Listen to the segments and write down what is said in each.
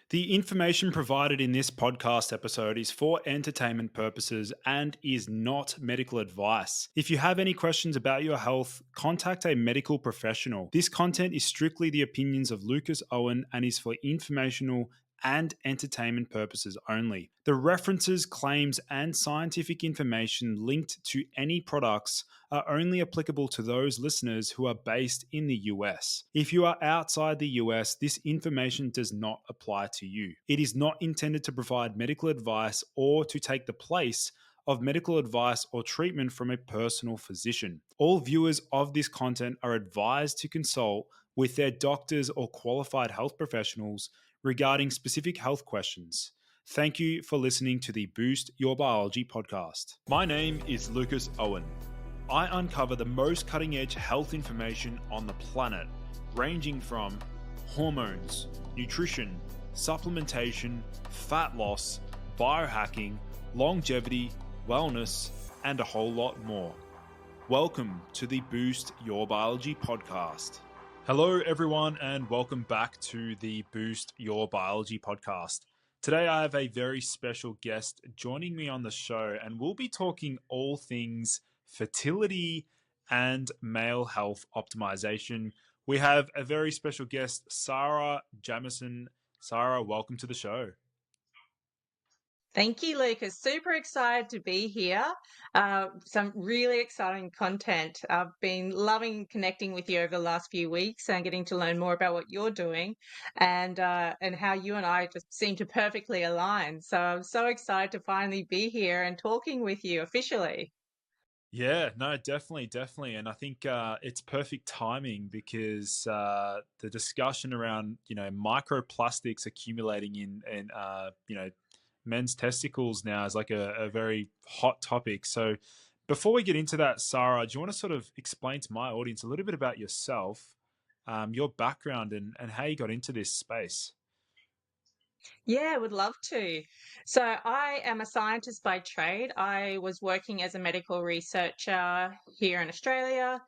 The information provided in this podcast episode is for entertainment purposes and is not medical advice. If you have any questions about your health, contact a medical professional. This content is strictly the opinions of Lucas Owen and is for informational and entertainment purposes only. The references, claims, and scientific information linked to any products are only applicable to those listeners who are based in the US. If you are outside the US, this information does not apply to you. It is not intended to provide medical advice or to take the place of medical advice or treatment from a personal physician. All viewers of this content are advised to consult with their doctors or qualified health professionals regarding specific health questions. Thank you for listening to the Boost Your Biology podcast. My name is Lucas Owen. I uncover the most cutting edge health information on the planet, ranging from hormones, nutrition, supplementation, fat loss, biohacking, longevity, wellness, and a whole lot more. Welcome to the Boost Your Biology podcast. Hello, everyone, and welcome back to the Boost Your Biology podcast. Today, I have a very special guest joining me on the show, and we'll be talking all things fertility and male health optimization. We have a very special guest, Sarah Jamison. Sarah, welcome to the show. Thank you, Lucas. Super excited to be here. Some really exciting content. I've been loving connecting with you over the last few weeks and getting to learn more about what you're doing and how you and I just seem to perfectly align. So I'm so excited to finally be here and talking with you officially. Yeah, no, definitely. And I think it's perfect timing because the discussion around, microplastics accumulating in men's testicles now is like a very hot topic. So before we get into that, Sarah, do you want to sort of explain to my audience a little bit about yourself, your background and how you got into this space? Yeah, would love to. So I am a scientist by trade. I was working as a medical researcher here in Australia,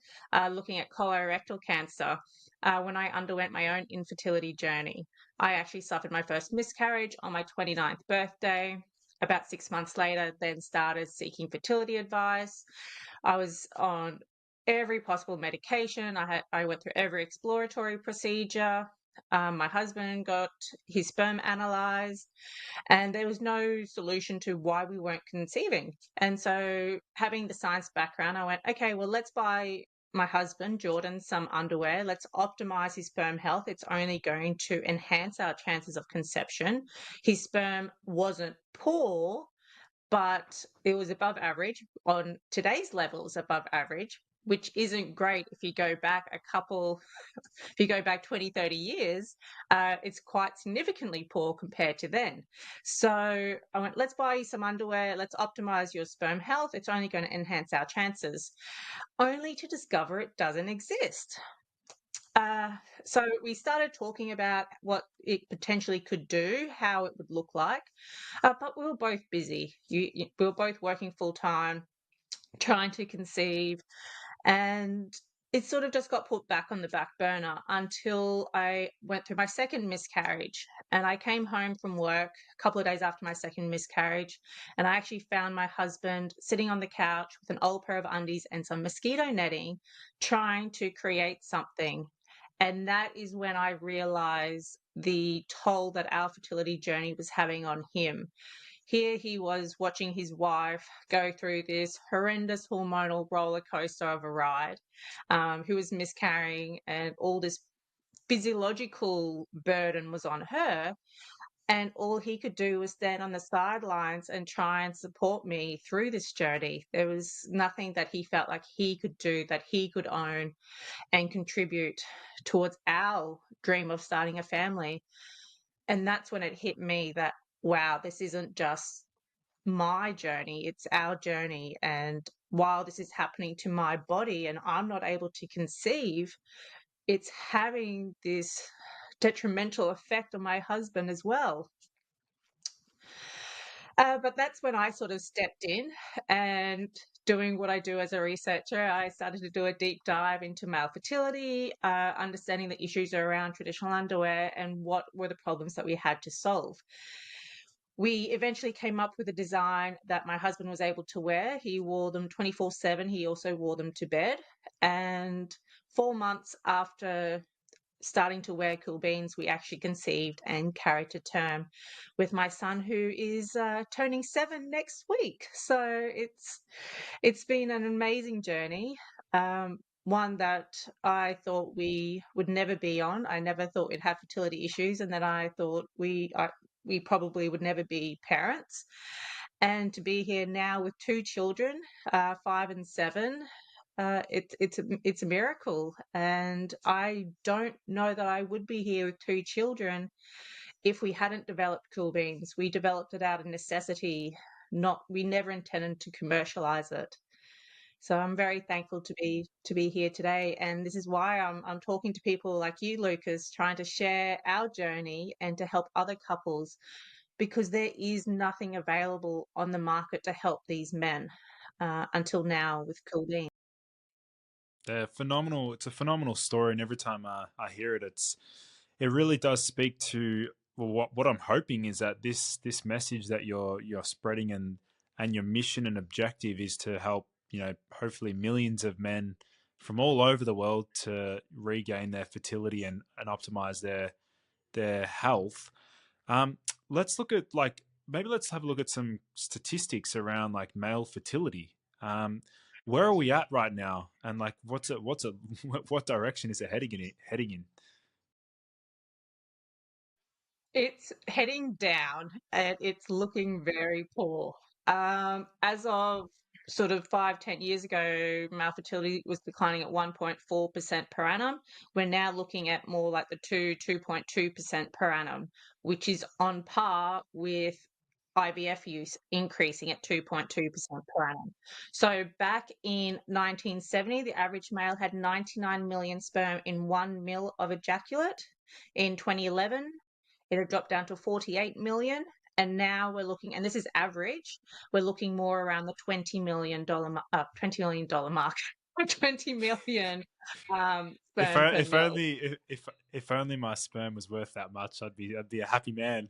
looking at colorectal cancer when I underwent my own infertility journey. I actually suffered my first miscarriage on my 29th birthday. About 6 months later, then started seeking fertility advice. I was on every possible medication. I went through every exploratory procedure. My husband got his sperm analyzed, and there was no solution to why we weren't conceiving. And so, having the science background, I went, okay, well, let's buy my husband, Jordan, some underwear. Let's optimize his sperm health. It's only going to enhance our chances of conception. His sperm wasn't poor, but it was above average on today's levels, above average, which isn't great if you go back if you go back 20, 30 years, it's quite significantly poor compared to then. So I went, let's buy you some underwear, let's optimize your sperm health. It's only going to enhance our chances, only to discover it doesn't exist. Uh, so we started talking about what it potentially could do, how it would look like, but we were both busy. We were both working full time, trying to conceive, and it sort of just got put back on the back burner until I went through my second miscarriage. And I came home from work a couple of days after my second miscarriage, and I actually found my husband sitting on the couch with an old pair of undies and some mosquito netting, trying to create something. And that is when I realized the toll that our fertility journey was having on him. Here he was watching his wife go through this horrendous hormonal roller coaster of a ride, who was miscarrying, and all this physiological burden was on her. And all he could do was stand on the sidelines and try and support me through this journey. There was nothing that he felt like he could do, that he could own and contribute towards our dream of starting a family. And that's when it hit me that, wow, this isn't just my journey, it's our journey. And while this is happening to my body and I'm not able to conceive, it's having this detrimental effect on my husband as well. But that's when I sort of stepped in and doing what I do as a researcher, I started to do a deep dive into male fertility, understanding the issues around traditional underwear and what were the problems that we had to solve. We eventually came up with a design that my husband was able to wear. He wore them 24/7. He also wore them to bed. And 4 months after starting to wear Cool Beans, we actually conceived and carried to term with my son, who is turning 7 next week. So it's been an amazing journey, one that I thought we would never be on. I never thought we'd have fertility issues, and that I thought we probably would never be parents. And to be here now with two children, 5 and 7, it's a miracle. And I don't know that I would be here with two children if we hadn't developed Cool Beans. We developed it out of necessity. Not We never intended to commercialize it. So I'm very thankful to be here today, and this is why I'm talking to people like you, Lucas, trying to share our journey and to help other couples, because there is nothing available on the market to help these men until now with Cool Beans. They're phenomenal. It's a phenomenal story, and every time I hear it, it really does speak to, well, what I'm hoping is that this message that you're spreading, and your mission and objective is to help, hopefully millions of men from all over the world to regain their fertility and optimize their health. Um, let's look at, like, maybe let's have a look at some statistics around like male fertility. Where are we at right now, and like what's it what direction is it heading in? It's heading down and it's looking very poor. As of sort of 5, 10 years ago, male fertility was declining at 1.4% per annum. We're now looking at more like the 2.2% per annum, which is on par with IVF use increasing at 2.2% per annum. So back in 1970, the average male had 99 million sperm in 1 mil of ejaculate. In 2011, it had dropped down to 48 million. And now we're looking, and this is average, we're looking more around the $20 million mark, 20 million sperm per If mil. only if only my sperm was worth that much, I'd be a happy man.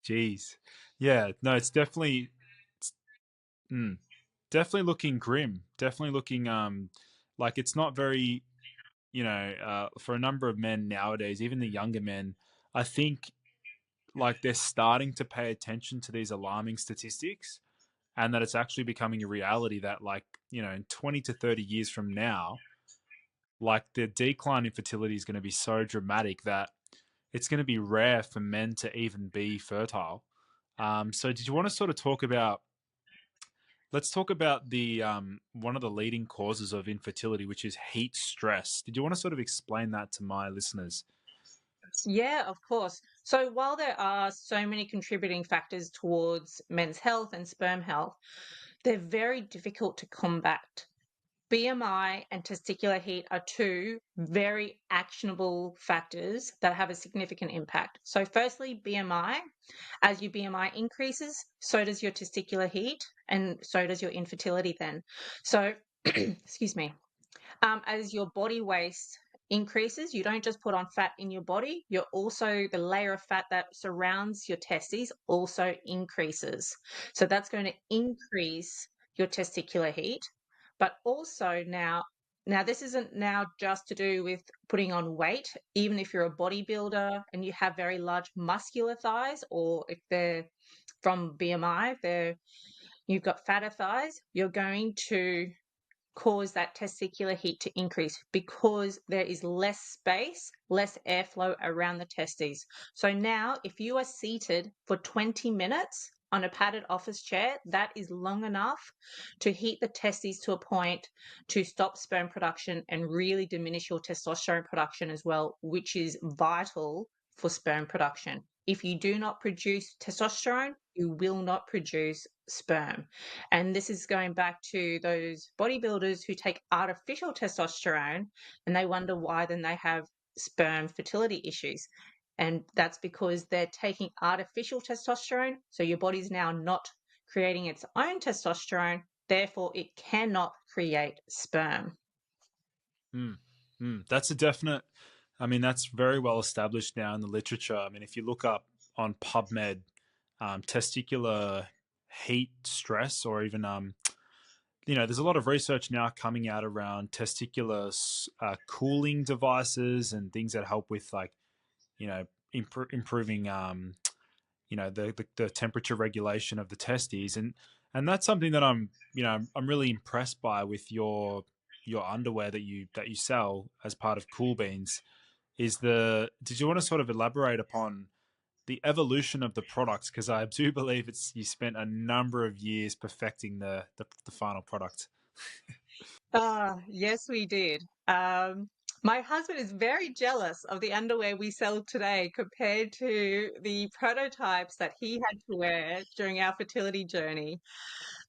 Jeez, yeah, no, it's, mm, definitely looking grim. Definitely looking like it's not very, for a number of men nowadays, even the younger men, I think, like, they're starting to pay attention to these alarming statistics, and that it's actually becoming a reality that, like, in 20 to 30 years from now, like, the decline in fertility is going to be so dramatic that it's going to be rare for men to even be fertile. So did you want to sort of talk about, let's talk about the one of the leading causes of infertility, which is heat stress. Did you want to sort of explain that to my listeners? Yeah, of course. So while there are so many contributing factors towards men's health and sperm health, they're very difficult to combat. BMI and testicular heat are two very actionable factors that have a significant impact. So, firstly, BMI. As your BMI increases, so does your testicular heat, and so does your infertility then. So, excuse me. As your body weight increases, you don't just put on fat in your body, you're also, the layer of fat that surrounds your testes also increases. So that's going to increase your testicular heat. But also now this isn't now just to do with putting on weight. Even if you're a bodybuilder and you have very large muscular thighs, or if they're from BMI, you've got fatter thighs, you're going to cause that testicular heat to increase because there is less space, less airflow around the testes. So now, if you are seated for 20 minutes on a padded office chair, that is long enough to heat the testes to a point to stop sperm production and really diminish your testosterone production as well, which is vital for sperm production. If you do not produce testosterone, you will not produce sperm. And this is going back to those bodybuilders who take artificial testosterone and they wonder why then they have sperm fertility issues. And that's because they're taking artificial testosterone. So your body's now not creating its own testosterone. Therefore, it cannot create sperm. Mm, That's a definite. I mean, that's very well established now in the literature. I mean, if you look up on PubMed, testicular heat stress, or even there's a lot of research now coming out around testicular cooling devices and things that help with like improving the temperature regulation of the testes, and that's something that I'm really impressed by with your underwear that you sell as part of Cool Beans. Did you want to sort of elaborate upon the evolution of the products, because I do believe you spent a number of years perfecting the final product. Yes, we did. My husband is very jealous of the underwear we sell today compared to the prototypes that he had to wear during our fertility journey.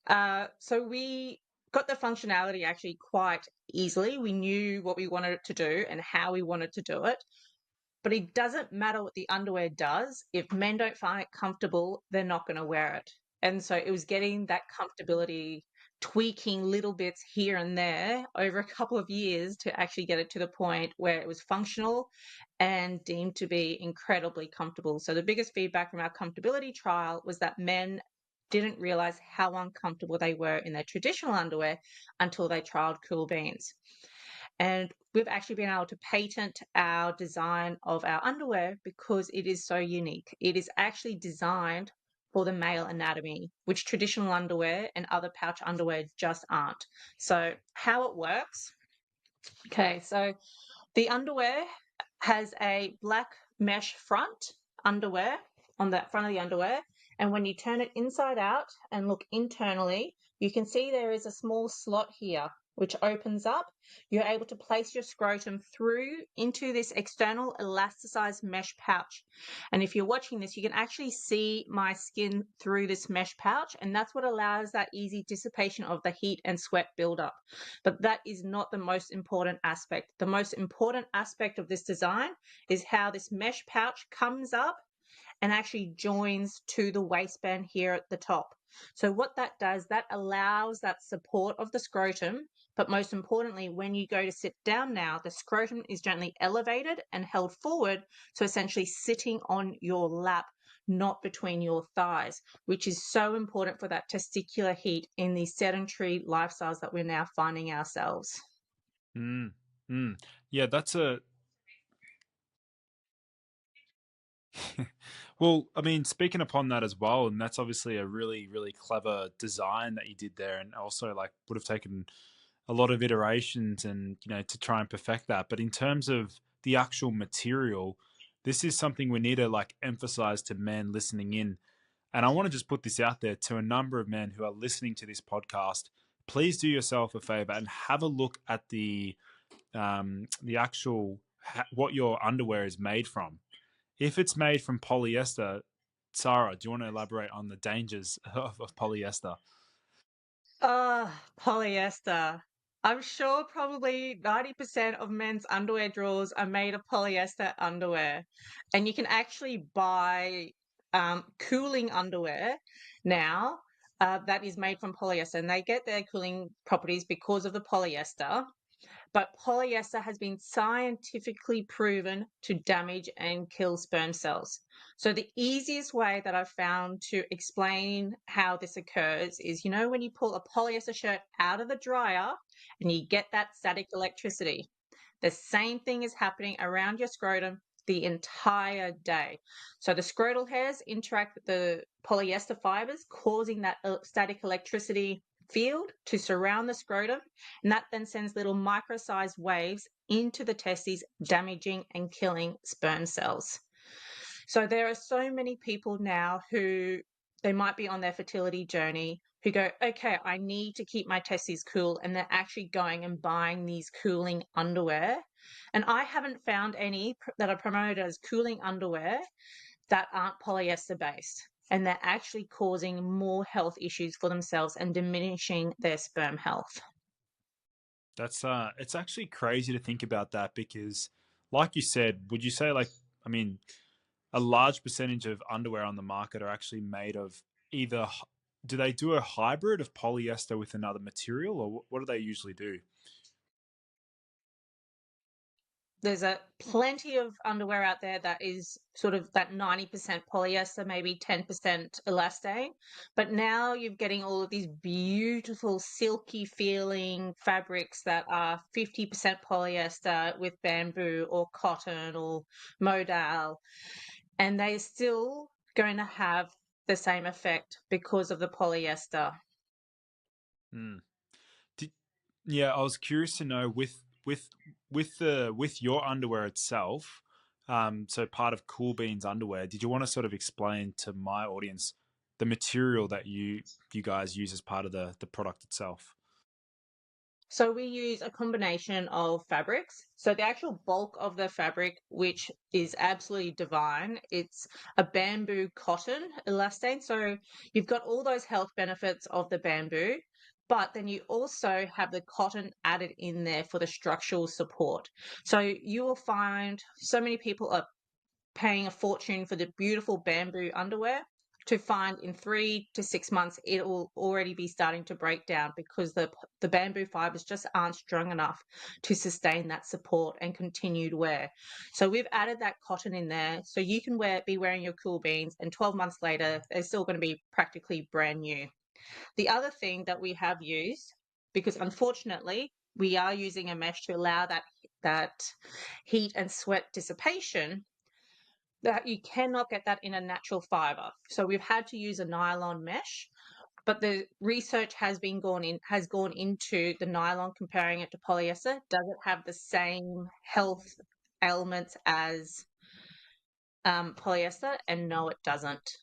So we got the functionality actually quite easily. We knew what we wanted it to do and how we wanted to do it. But it doesn't matter what the underwear does. If men don't find it comfortable, they're not going to wear it. And so it was getting that comfortability, tweaking little bits here and there over a couple of years to actually get it to the point where it was functional and deemed to be incredibly comfortable. So the biggest feedback from our comfortability trial was that men didn't realize how uncomfortable they were in their traditional underwear until they trialed Cool Beans. And we've actually been able to patent our design of our underwear because it is so unique. It is actually designed for the male anatomy, which traditional underwear and other pouch underwear just aren't. So, how it works, okay, so the underwear has a black mesh front underwear on the front of the underwear. And when you turn it inside out and look internally, you can see there is a small slot here which opens up. You're able to place your scrotum through into this external elasticized mesh pouch. And if you're watching this, you can actually see my skin through this mesh pouch, and that's what allows that easy dissipation of the heat and sweat buildup. But that is not the most important aspect. The most important aspect of this design is how this mesh pouch comes up and actually joins to the waistband here at the top. So what that does, that allows that support of the scrotum, but most importantly, when you go to sit down now, the scrotum is gently elevated and held forward, so essentially sitting on your lap, not between your thighs, which is so important for that testicular heat in these sedentary lifestyles that we're now finding ourselves. Mm, mm. Yeah, that's a well, I mean, speaking upon that as well, and that's obviously a really, really clever design that you did there, and also like would have taken a lot of iterations and to try and perfect that. But in terms of the actual material, this is something we need to like emphasize to men listening in. And I want to just put this out there to a number of men who are listening to this podcast. Please do yourself a favor and have a look at the actual what your underwear is made from. If it's made from polyester, Sarah, do you want to elaborate on the dangers of polyester? Polyester. I'm sure probably 90% of men's underwear drawers are made of polyester underwear. And you can actually buy cooling underwear now that is made from polyester. And they get their cooling properties because of the polyester. But polyester has been scientifically proven to damage and kill sperm cells. So, the easiest way that I've found to explain how this occurs is when you pull a polyester shirt out of the dryer and you get that static electricity, the same thing is happening around your scrotum the entire day. So, the scrotal hairs interact with the polyester fibers, causing that static electricity field to surround the scrotum, and that then sends little micro-sized waves into the testes, damaging and killing sperm cells. So there are so many people now who they might be on their fertility journey who go, okay, I need to keep my testes cool, and they're actually going and buying these cooling underwear. And I haven't found any that are promoted as cooling underwear that aren't polyester based. And they're actually causing more health issues for themselves and diminishing their sperm health. That's it's actually crazy to think about that because, like you said, would you say like, I mean, a large percentage of underwear on the market are actually made of either, do they do a hybrid of polyester with another material, or what do they usually do? There's a plenty of underwear out there that is sort of that 90% polyester, maybe 10% elastane. But now you're getting all of these beautiful silky feeling fabrics that are 50% polyester with bamboo or cotton or modal, and they're still going to have the same effect because of the polyester. Hmm. Did, yeah, I was curious to know with your underwear itself. So part of Cool Beans underwear. Did you want to sort of explain to my audience the material that you guys use as part of the product itself? So we use a combination of fabrics. So the actual bulk of the fabric, which is absolutely divine, it's a bamboo cotton elastane. So you've got all those health benefits of the bamboo, but then you also have the cotton added in there for the structural support. So you will find so many people are paying a fortune for the beautiful bamboo underwear, to find in 3 to 6 months it will already be starting to break down because the bamboo fibers just aren't strong enough to sustain that support and continued wear. So we've added that cotton in there, so you can be wearing your Cool Beans, and 12 months later they're still going to be practically brand new. The other thing that we have used, because unfortunately we are using a mesh to allow that heat and sweat dissipation, that you cannot get that in a natural fiber. So we've had to use a nylon mesh, but the research has gone into the nylon, comparing it to polyester. Does it have the same health elements as polyester? And no, it doesn't.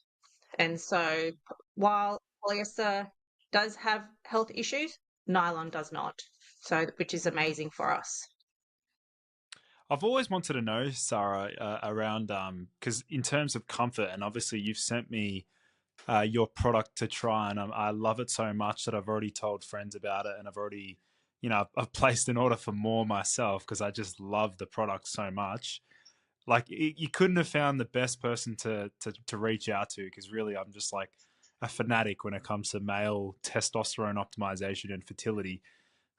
And so while polyester does have health issues, nylon does not. So which is amazing for us. I've always wanted to know, Sarah, around because in terms of comfort, and obviously you've sent me your product to try, and I love it so much that I've already told friends about it, and I've already, I've placed an order for more myself because I just love the product so much. Like you couldn't have found the best person to reach out to, because really I'm just like a fanatic when it comes to male testosterone optimization and fertility.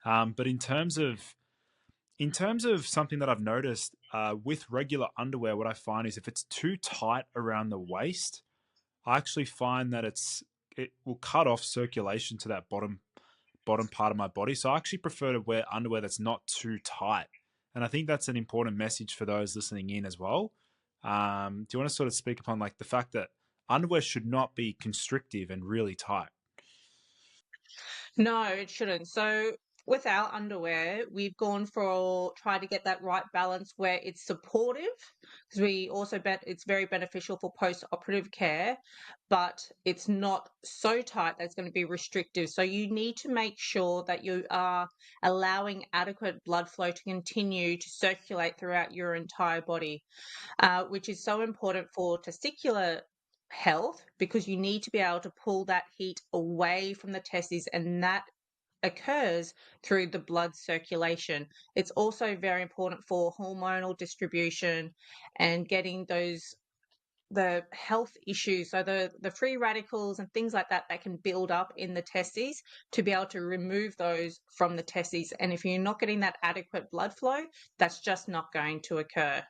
But in terms of something that I've noticed with regular underwear, what I find is if it's too tight around the waist, I actually find that it will cut off circulation to that bottom part of my body. So I actually prefer to wear underwear that's not too tight, and I think that's an important message for those listening in as well. Do you want to sort of speak upon like the fact that underwear should not be constrictive and really tight? No, it shouldn't. So with our underwear, we've gone for try to get that right balance where it's supportive, because we also bet it's very beneficial for post-operative care, but it's not so tight that it's going to be restrictive. So you need to make sure that you are allowing adequate blood flow to continue to circulate throughout your entire body, which is so important for testicular health, because you need to be able to pull that heat away from the testes, and that occurs through the blood circulation. It's also very important for hormonal distribution and getting the health issues, so the free radicals and things like that that can build up in the testes, to be able to remove those from the testes. And if you're not getting that adequate blood flow, that's just not going to occur.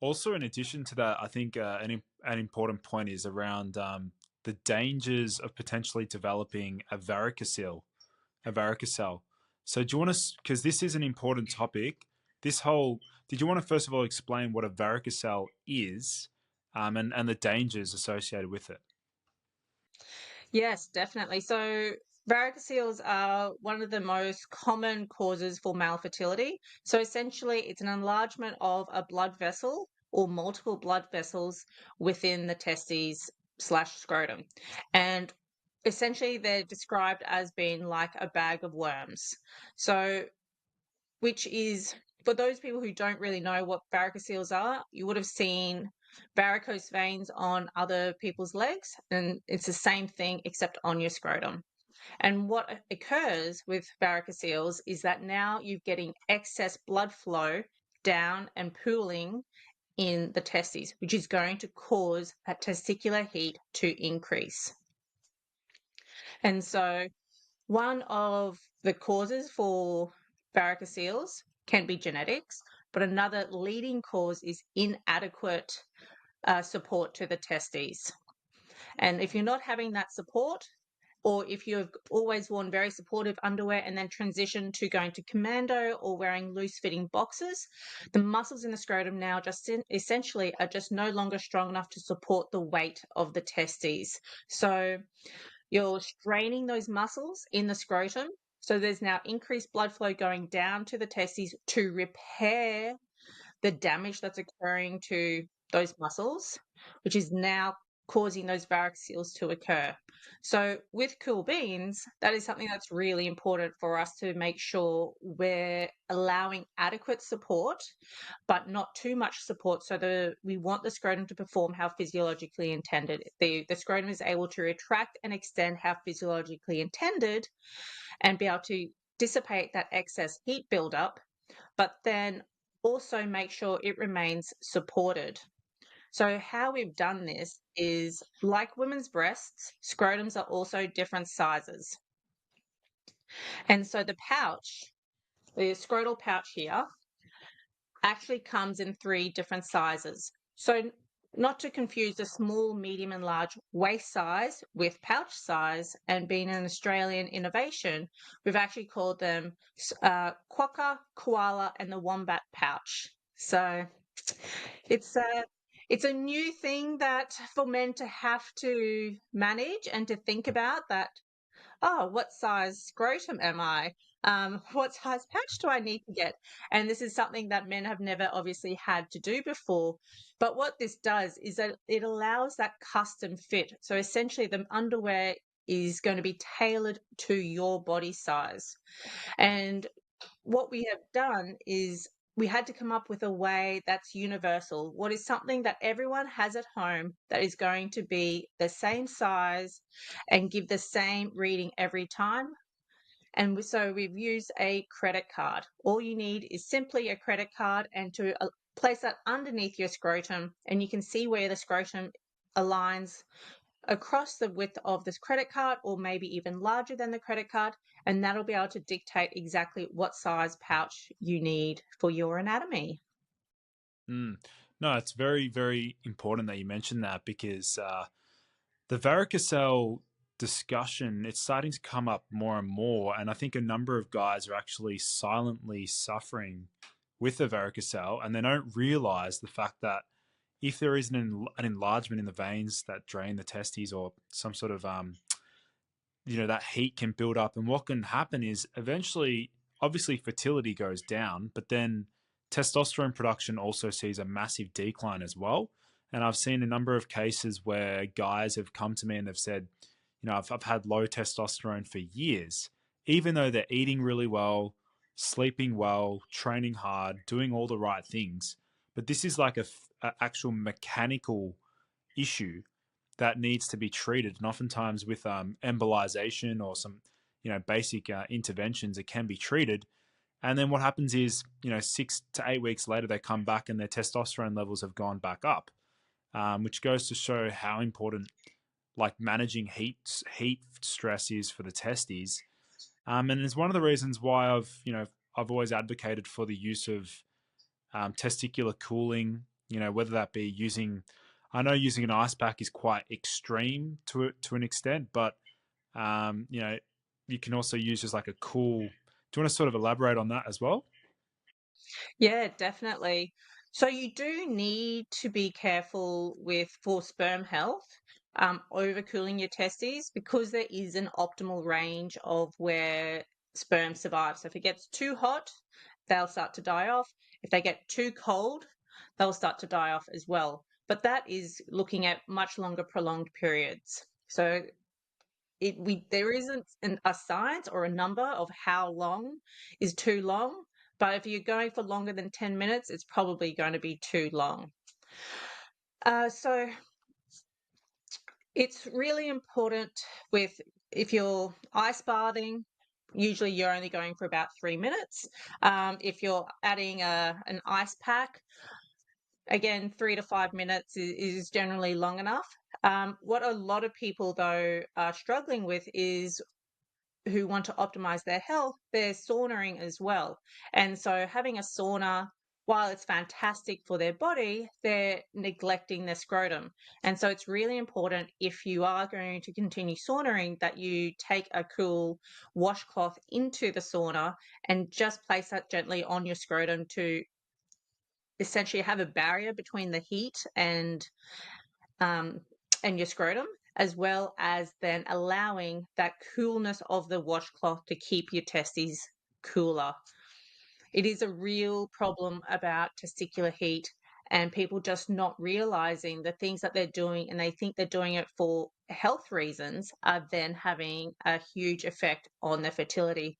Also, in addition to that, I think an important point is around the dangers of potentially developing a varicocele. So, do you want to, because this is an important topic, did you want to first of all explain what a varicocele is, and the dangers associated with it? Yes, definitely. So varicoceles are one of the most common causes for male fertility. So essentially, it's an enlargement of a blood vessel or multiple blood vessels within the testes slash scrotum. And essentially, they're described as being like a bag of worms. So, which is, for those people who don't really know what varicoceles are, you would have seen varicose veins on other people's legs, and it's the same thing except on your scrotum. And what occurs with varicoceles is that now you're getting excess blood flow down and pooling in the testes, which is going to cause that testicular heat to increase. And so one of the causes for varicoceles can be genetics, but another leading cause is inadequate support to the testes. And if you're not having that support, or if you've always worn very supportive underwear and then transitioned to going to commando or wearing loose fitting boxes, the muscles in the scrotum now just essentially are just no longer strong enough to support the weight of the testes. So you're straining those muscles in the scrotum. So there's now increased blood flow going down to the testes to repair the damage that's occurring to those muscles, which is now causing those varicoceles to occur. So with cool beans, that is something that's really important for us to make sure we're allowing adequate support, but not too much support. So we want the scrotum to perform how physiologically intended. The scrotum is able to retract and extend how physiologically intended and be able to dissipate that excess heat buildup, but then also make sure it remains supported. So how we've done this is, like women's breasts, scrotums are also different sizes. And so the scrotal pouch here, actually comes in 3 different sizes. So not to confuse the small, medium and large waist size with pouch size, and being an Australian innovation, we've actually called them quokka, koala and the wombat pouch. So it's a new thing that for men to have to manage and to think about, that, oh, what size scrotum am I? What size pouch do I need to get? And this is something that men have never obviously had to do before. But what this does is that it allows that custom fit. So essentially, the underwear is going to be tailored to your body size. And what we have done is we had to come up with a way that's universal. What is something that everyone has at home that is going to be the same size and give the same reading every time? And so we've used a credit card. All you need is simply a credit card, and to place that underneath your scrotum, and you can see where the scrotum aligns across the width of this credit card, or maybe even larger than the credit card, and that'll be able to dictate exactly what size pouch you need for your anatomy. Mm. No, it's very, very important that you mentioned that, because the varicocele discussion, it's starting to come up more and more, and I think a number of guys are actually silently suffering with the varicocele, and they don't realize the fact that if there is an enlargement in the veins that drain the testes, or some sort of that heat can build up, and what can happen is eventually, obviously, fertility goes down, but then testosterone production also sees a massive decline as well. And I've seen a number of cases where guys have come to me and they've said, I've had low testosterone for years, even though they're eating really well, sleeping well, training hard, doing all the right things. But this is like a actual mechanical issue that needs to be treated. And oftentimes with embolization or some, basic interventions, it can be treated. And then what happens is, 6 to 8 weeks later, they come back and their testosterone levels have gone back up, which goes to show how important like managing heat stress is for the testes. And it's one of the reasons why I've always advocated for the use of testicular cooling. Whether that be I know using an ice pack is quite extreme to an extent, but you can also use just like a cool. Do you want to sort of elaborate on that as well? Yeah, definitely. So you do need to be careful for sperm health, overcooling your testes, because there is an optimal range of where sperm survive. So if it gets too hot, they'll start to die off. If they get too cold, they'll start to die off as well. But that is looking at much longer prolonged periods. So there isn't a science or a number of how long is too long, but if you're going for longer than 10 minutes, it's probably going to be too long. So it's really important if you're ice bathing, usually you're only going for about 3 minutes. If you're adding an ice pack, Again, 3 to 5 minutes is generally long enough. What a lot of people, though, are struggling with is who want to optimize their health, they're saunaing as well. And so having a sauna, while it's fantastic for their body, they're neglecting their scrotum. And so it's really important, if you are going to continue saunaing, that you take a cool washcloth into the sauna and just place that gently on your scrotum to essentially have a barrier between the heat um, and your scrotum, as well as then allowing that coolness of the washcloth to keep your testes cooler. It is a real problem about testicular heat, and people just not realizing the things that they're doing, and they think they're doing it for health reasons, are then having a huge effect on their fertility.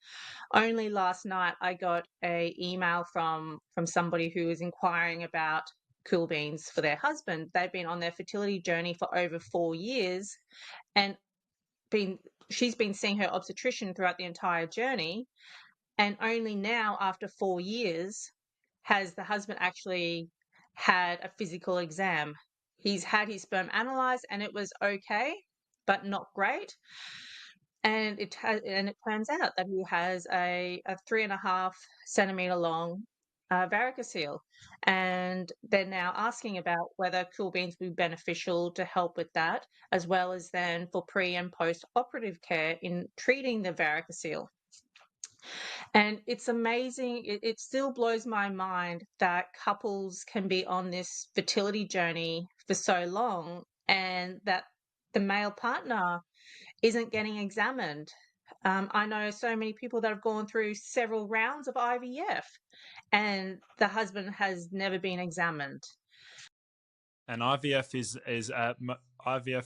Only last night I got a email from somebody who was inquiring about cool beans for their husband. They've been on their fertility journey for over 4 years, and been she's been seeing her obstetrician throughout the entire journey, and only now, after 4 years, has the husband actually had a physical exam. He's had his sperm analyzed and it was okay, but not great. And it turns out that he has a 3.5 centimeter long varicocele, and they're now asking about whether cool beans would be beneficial to help with that, as well as then for pre and post operative care in treating the varicocele. And it's amazing. It still blows my mind that couples can be on this fertility journey for so long, and that the male partner isn't getting examined. I know so many people that have gone through several rounds of IVF, and the husband has never been examined. And IVF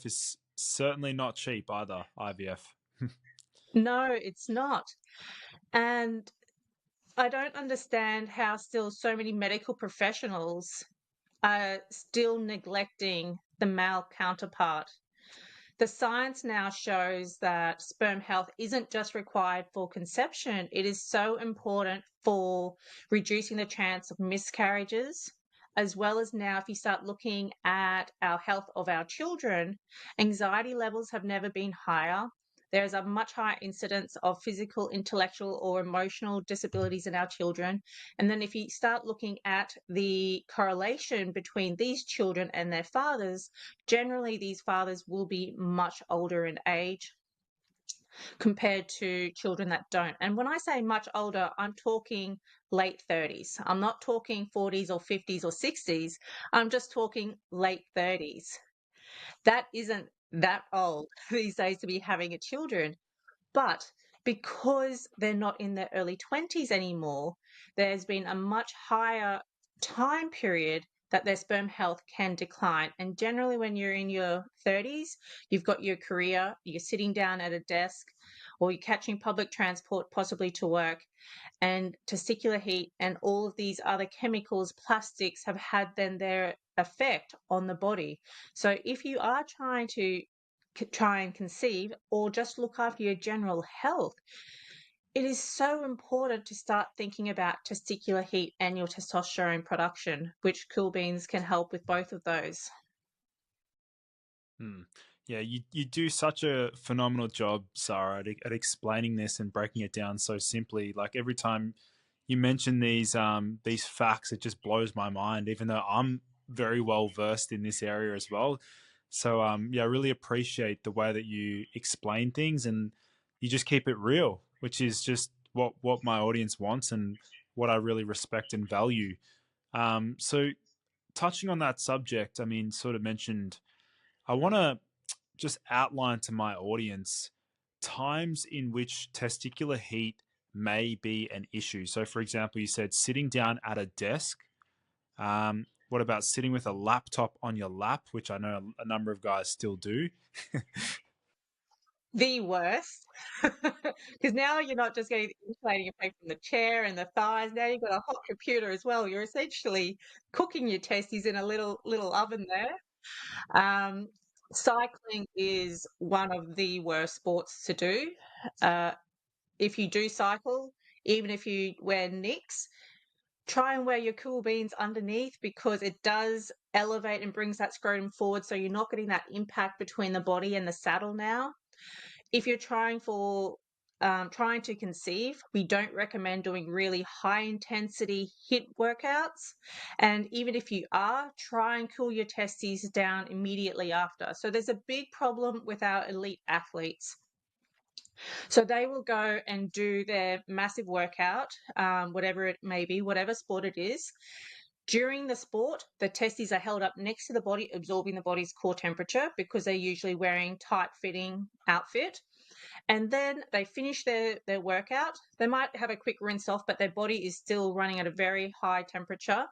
is certainly not cheap either. IVF. No, it's not. And I don't understand how still so many medical professionals are still neglecting the male counterpart. The science now shows that sperm health isn't just required for conception, it is so important for reducing the chance of miscarriages. As well as now, if you start looking at our health of our children, anxiety levels have never been higher. There's a much higher incidence of physical, intellectual, or emotional disabilities in our children. And then, if you start looking at the correlation between these children and their fathers, generally these fathers will be much older in age compared to children that don't. And when I say much older, I'm talking late 30s. I'm not talking 40s or 50s or 60s. I'm just talking late 30s. That isn't that old these days to be having a children. But because they're not in their early 20s anymore, there's been a much higher time period that their sperm health can decline. And generally, when you're in your 30s, you've got your career, you're sitting down at a desk, or you're catching public transport, possibly to work, and testicular heat and all of these other chemicals, plastics, have had then their effect on the body. So if you are trying to try and conceive or just look after your general health, it is so important to start thinking about testicular heat and your testosterone production, which cool beans can help with both of those. Hmm. Yeah, you do such a phenomenal job, Sarah, at explaining this and breaking it down so simply. Like every time you mention these facts, it just blows my mind. Even though I'm very well versed in this area as well, so yeah, I really appreciate the way that you explain things, and you just keep it real, which is just what my audience wants and what I really respect and value. So touching on that subject, I mean, sort of mentioned, I want to just outline to my audience times in which testicular heat may be an issue. So, for example, you said sitting down at a desk. What about sitting with a laptop on your lap, which I know a number of guys still do? The worst, because now you're not just getting the insulating effect from the chair and the thighs. Now you've got a hot computer as well. You're essentially cooking your testes in a little oven there. Um, Cycling is one of the worst sports to do. Uh, if you do cycle, even if you wear Nicks, Try and wear your cool beans underneath because it does elevate and brings that scrotum forward, so you're not getting that impact between the body and the saddle now. If you're trying to conceive, we don't recommend doing really high intensity hit workouts. And even if you are, try and cool your testes down immediately after. So there's a big problem with our elite athletes. So they will go and do their massive workout, whatever it may be, whatever sport it is. During the sport, the testes are held up next to the body, absorbing the body's core temperature because they're usually wearing tight fitting outfit. And then they finish their workout. They might have a quick rinse off, but their body is still running at a very high temperature.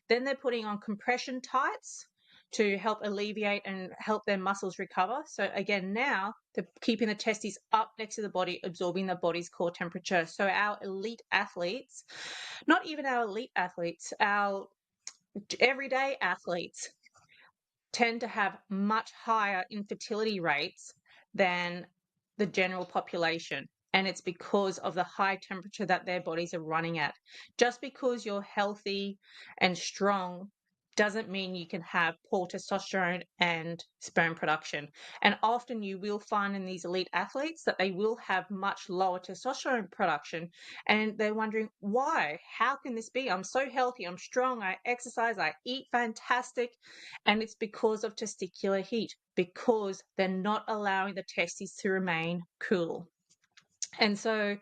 Then they're putting on compression tights to help alleviate and help their muscles recover. So again, now they're keeping the testes up next to the body, absorbing the body's core temperature. So our elite athletes, not even our elite athletes, our everyday athletes tend to have much higher infertility rates than the general population. And it's because of the high temperature that their bodies are running at. Just because you're healthy and strong doesn't mean you can have poor testosterone and sperm production. And often you will find in these elite athletes that they will have much lower testosterone production. And they're wondering, why? How can this be? I'm so healthy, I'm strong, I exercise, I eat fantastic. And it's because of testicular heat, because they're not allowing the testes to remain cool. And so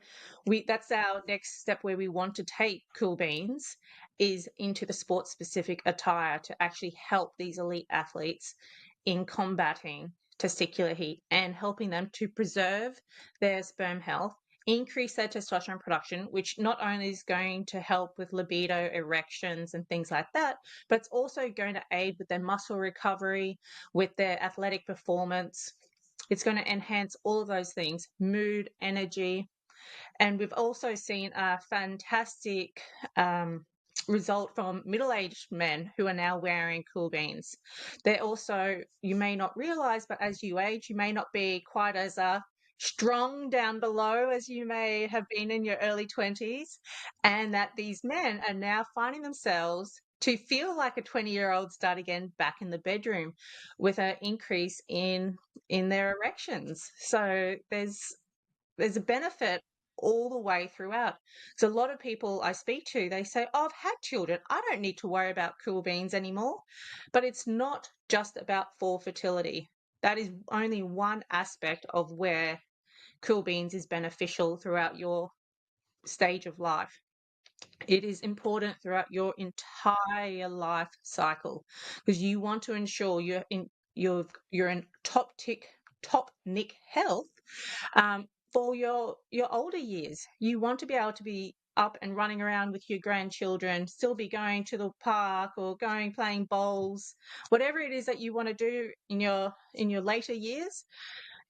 that's our next step where we want to take cool beans is into the sport specific attire to actually help these elite athletes in combating testicular heat and helping them to preserve their sperm health, increase their testosterone production, which not only is going to help with libido, erections, and things like that, but it's also going to aid with their muscle recovery, with their athletic performance. It's going to enhance all of those things, mood, energy. And we've also seen a fantastic result from middle-aged men who are now wearing cool beans. They're also, you may not realize, but as you age, you may not be quite as strong down below as you may have been in your early 20s. And that these men are now finding themselves to feel like a 20-year-old start again back in the bedroom with an increase in their erections. So there's a benefit all the way throughout. So a lot of people I speak to, they say, "Oh, I've had children. I don't need to worry about cool beans anymore." But it's not just about for fertility. That is only one aspect of where cool beans is beneficial throughout your stage of life. It is important throughout your entire life cycle because you want to ensure you're in top nick health for your older years. You want to be able to be up and running around with your grandchildren, still be going to the park or going playing bowls, whatever it is that you want to do in your later years.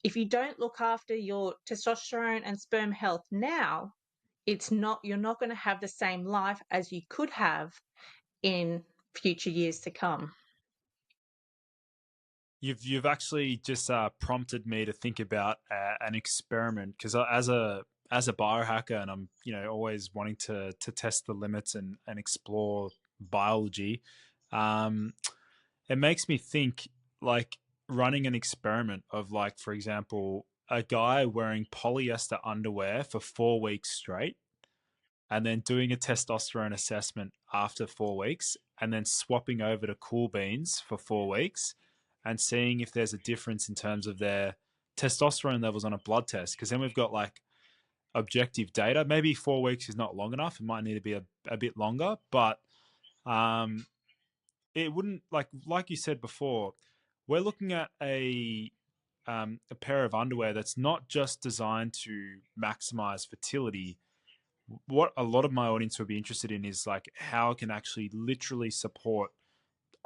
If you don't look after your testosterone and sperm health now, you're not going to have the same life as you could have in future years to come. You've actually just prompted me to think about an experiment because as a biohacker, and I'm always wanting to test the limits and explore biology. Um, it makes me think like running an experiment of, like, for example, a guy wearing polyester underwear for 4 weeks straight, and then doing a testosterone assessment after 4 weeks, and then swapping over to cool beans for 4 weeks and seeing if there's a difference in terms of their testosterone levels on a blood test. Because then we've got like objective data. Maybe 4 weeks is not long enough. It might need to be a bit longer, but um, it wouldn't, like you said before, we're looking at a pair of underwear that's not just designed to maximize fertility. What a lot of my audience would be interested in is like how it can actually literally support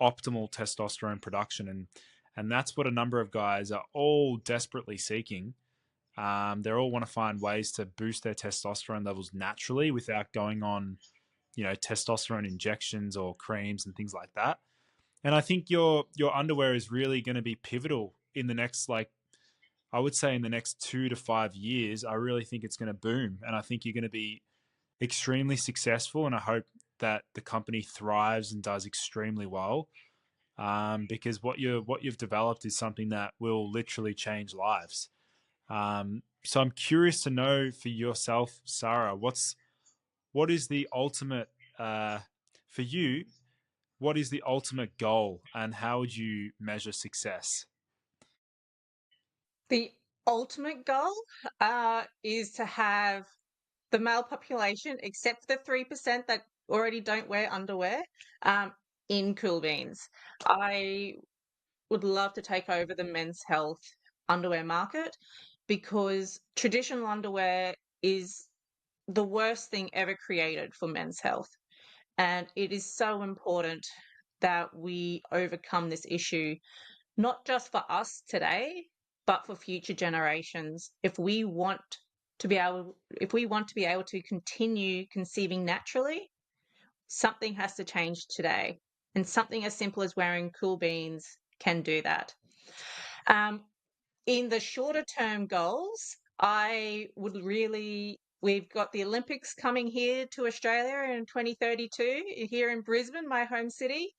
optimal testosterone production, and that's what a number of guys are all desperately seeking. They all want to find ways to boost their testosterone levels naturally without going on, testosterone injections or creams and things like that. And I think your underwear is really going to be pivotal in the next, like, I would say in the next 2 to 5 years. I really think it's going to boom, and I think you're going to be extremely successful. And I hope that the company thrives and does extremely well, because what you've developed is something that will literally change lives. So I'm curious to know for yourself, Sarah, what is the ultimate for you? What is the ultimate goal, and how would you measure success? The ultimate goal is to have the male population, except the 3% that already don't wear underwear, um, in Cool Beans. I would love to take over the men's health underwear market because traditional underwear is the worst thing ever created for men's health. And it is so important that we overcome this issue, not just for us today, but for future generations. If we want to be able to continue conceiving naturally, something has to change today. And something as simple as wearing Cool Beans can do that. Um, in the shorter term goals, we've got the Olympics coming here to Australia in 2032 here in Brisbane, my home city.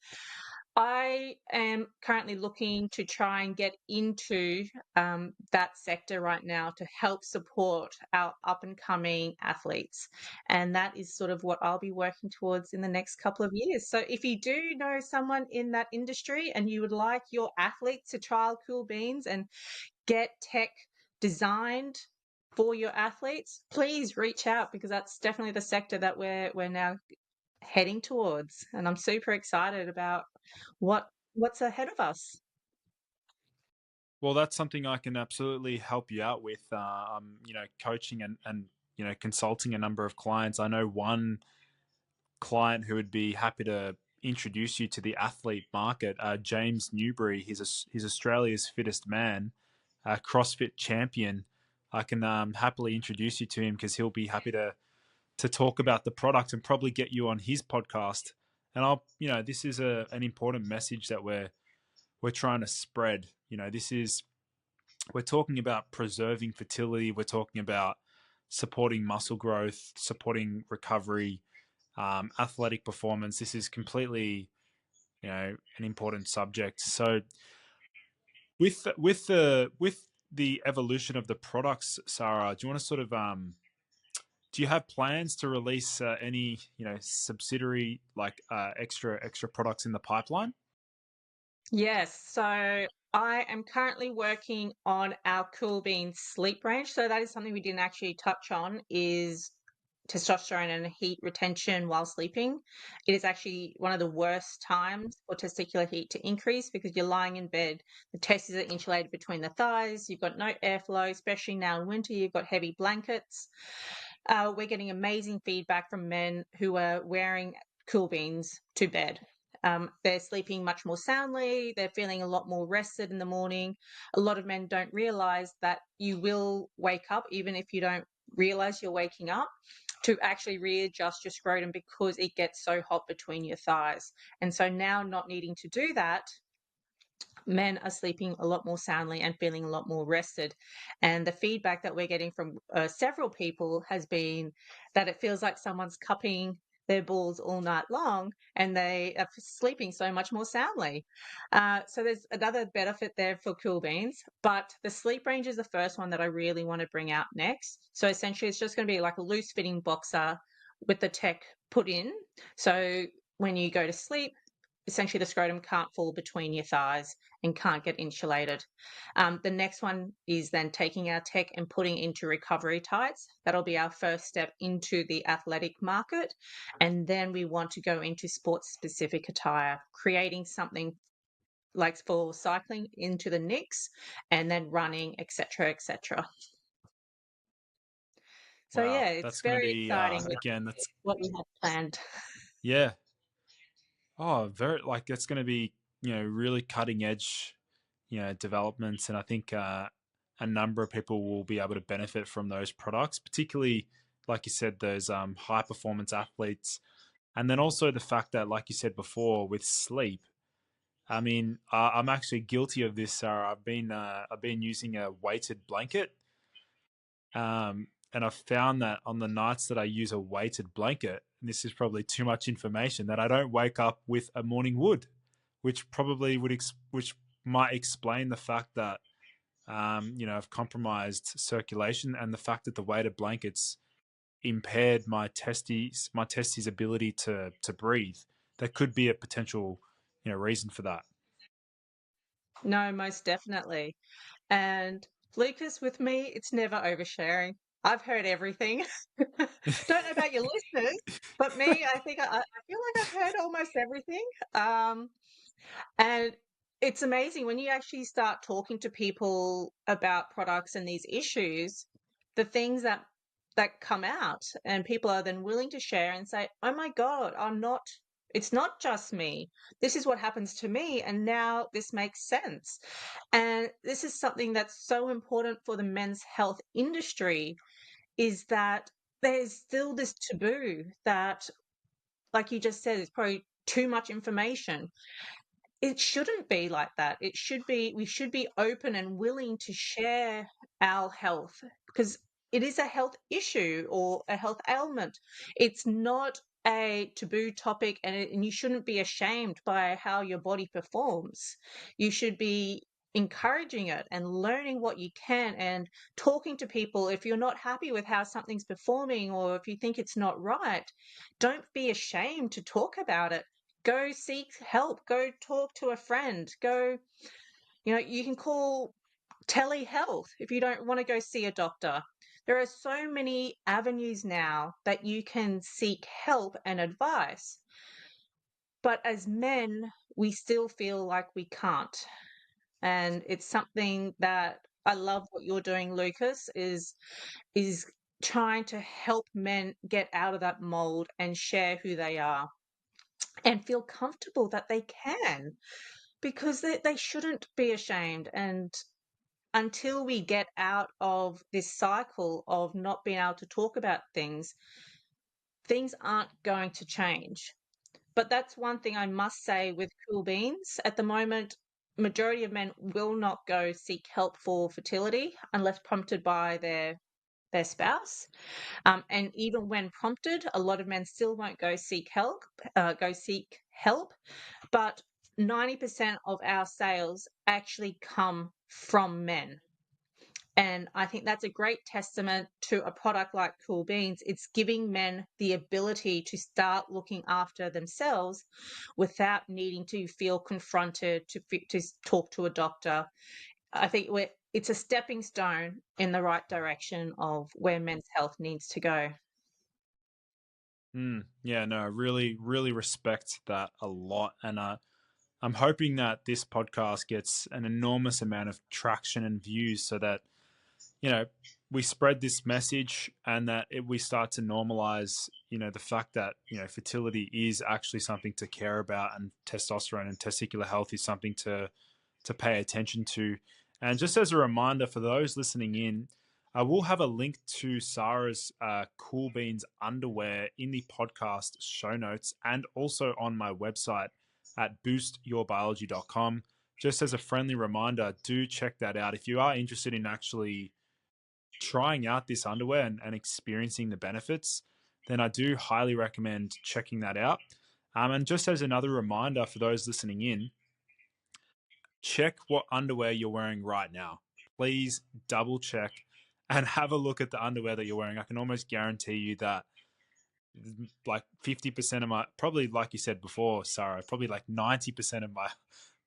I am currently looking to try and get into that sector right now to help support our up and coming athletes. And that is sort of what I'll be working towards in the next couple of years. So if you do know someone in that industry and you would like your athletes to trial Cool Beans and get tech designed for your athletes, please reach out because that's definitely the sector that we're now heading towards, and I'm super excited about what's ahead of us. Well, that's something I can absolutely help you out with. Coaching and consulting a number of clients. I know one client who would be happy to introduce you to the athlete market. James Newbury, he's Australia's fittest man, CrossFit champion. I can happily introduce you to him because he'll be happy to talk about the product and probably get you on his podcast. And this is an important message that we're trying to spread. We're talking about preserving fertility. We're talking about supporting muscle growth, supporting recovery, athletic performance. This is completely, an important subject. So with the evolution of the products, Sarah, do you want to sort of do you have plans to release any subsidiary like extra products in the pipeline? Yes, so I am currently working on our Cool Beans sleep range. So that is something we didn't actually touch on is testosterone and heat retention while sleeping. It is actually one of the worst times for testicular heat to increase because you're lying in bed. The testes are insulated between the thighs. You've got no airflow, especially now in winter. You've got heavy blankets. We're getting amazing feedback from men who are wearing Cool Beans to bed. They're sleeping much more soundly. They're feeling a lot more rested in the morning. A lot of men don't realize that you will wake up, even if you don't realize you're waking up, to actually readjust your scrotum because it gets so hot between your thighs. And so now, not needing to do that, men are sleeping a lot more soundly and feeling a lot more rested. And the feedback that we're getting from several people has been that it feels like someone's cupping their balls all night long and they are sleeping so much more soundly. So there's another benefit there for Cool Beans, but the sleep range is the first one that I really want to bring out next. So essentially, it's just going to be like a loose fitting boxer with the tech put in. So when you go to sleep, essentially the scrotum can't fall between your thighs and can't get insulated. The next one is then taking our tech and putting into recovery tights. That'll be our first step into the athletic market. And then we want to go into sports specific attire, creating something like for cycling into the nicks and then running, etc., etc. So Wow, yeah, it's that's going to very be exciting with again. That's what we have planned. yeah. Oh, very like that's going to be really cutting edge developments, and I think a number of people will be able to benefit from those products, particularly like you said, those high performance athletes, and then also the fact that, like you said before, with sleep. I mean, I'm actually guilty of this. I've been using a weighted blanket. And I've found that on the nights that I use a weighted blanket, and this is probably too much information, that I don't wake up with a morning wood, which probably which might explain the fact that I've compromised circulation, and the fact that the weighted blankets impaired my testes ability to breathe. That could be a potential reason for that. No, most definitely. And Lucas, with me, it's never oversharing. I've heard everything. Don't know about your listeners, but me, I think I feel like I've heard almost everything. Um, and it's amazing when you actually start talking to people about products and these issues, the things that come out, and people are then willing to share and say, "Oh my God, it's not just me. This is what happens to me, and now this makes sense." And this is something that's so important for the men's health industry, is that there's still this taboo that, like you just said, is probably too much information. It shouldn't be like that. We should be open and willing to share our health, because it is a health issue or a health ailment. It's not a taboo topic, and you shouldn't be ashamed by how your body performs. You should be encouraging it and learning what you can and talking to people. If you're not happy with how something's performing, or if you think it's not right, don't be ashamed to talk about it. Go seek help, go talk to a friend, you can call telehealth if you don't want to go see a doctor. There are so many avenues now that you can seek help and advice, but as men, we still feel like we can't. And it's something that I love what you're doing, Lucas, is trying to help men get out of that mold and share who they are and feel comfortable that they can, because they shouldn't be ashamed. And until we get out of this cycle of not being able to talk about things, things aren't going to change. But that's one thing I must say with Cool Beans. At the moment, majority of men will not go seek help for fertility unless prompted by their spouse. And even when prompted, a lot of men still won't go seek help. But 90% of our sales actually come from men. And I think that's a great testament to a product like Cool Beans. It's giving men the ability to start looking after themselves without needing to feel confronted to talk to a doctor. I think it's a stepping stone in the right direction of where men's health needs to go. Yeah, no, I really, really respect that a lot. And I'm hoping that this podcast gets an enormous amount of traction and views, so that, you know, we spread this message, and that we start to normalize, the fact that, fertility is actually something to care about, and testosterone and testicular health is something to pay attention to. And just as a reminder for those listening in, I will have a link to Sarah's Cool Beans underwear in the podcast show notes, and also on my website at boostyourbiology.com. Just as a friendly reminder, do check that out. If you are interested in actually trying out this underwear and experiencing the benefits, then I do highly recommend checking that out. And just as another reminder for those listening in, check what underwear you're wearing right now. Please double check and have a look at the underwear that you're wearing. I can almost guarantee you that like 50% of probably, like you said before, Sarah, probably like 90% of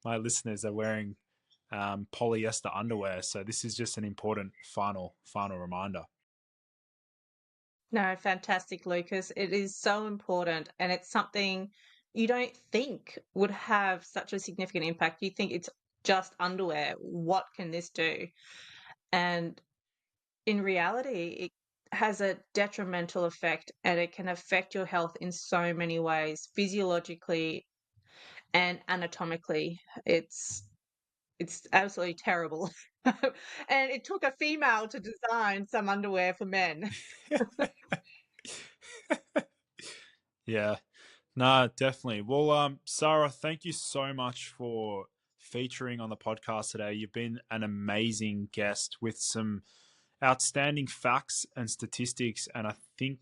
my listeners are wearing polyester underwear. So this is just an important final reminder. No, fantastic, Lucas. It is so important, and it's something you don't think would have such a significant impact. You think it's just underwear. What can this do? And in reality, it has a detrimental effect, and it can affect your health in so many ways, physiologically and anatomically. It's absolutely terrible. And it took a female to design some underwear for men. Yeah, no, definitely. Well, Sarah, thank you so much for featuring on the podcast today. You've been an amazing guest with some outstanding facts and statistics. And I think,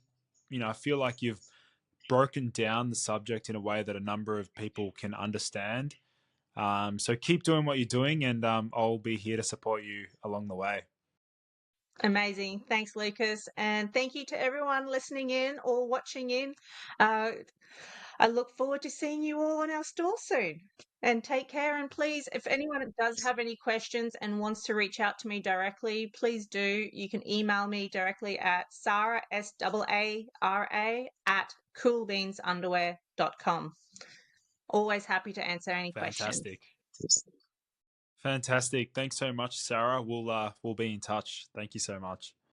I feel like you've broken down the subject in a way that a number of people can understand. So keep doing what you're doing, and I'll be here to support you along the way. Amazing. Thanks, Lucas. And thank you to everyone listening in or watching in. Uh, I look forward to seeing you all on our store soon. And take care. And please, if anyone does have any questions and wants to reach out to me directly, please do. You can email me directly at Sarah, SAARA, at coolbeansunderwear.com. Always happy to answer any questions. Fantastic. Thanks so much, Sarah. We'll be in touch. Thank you so much.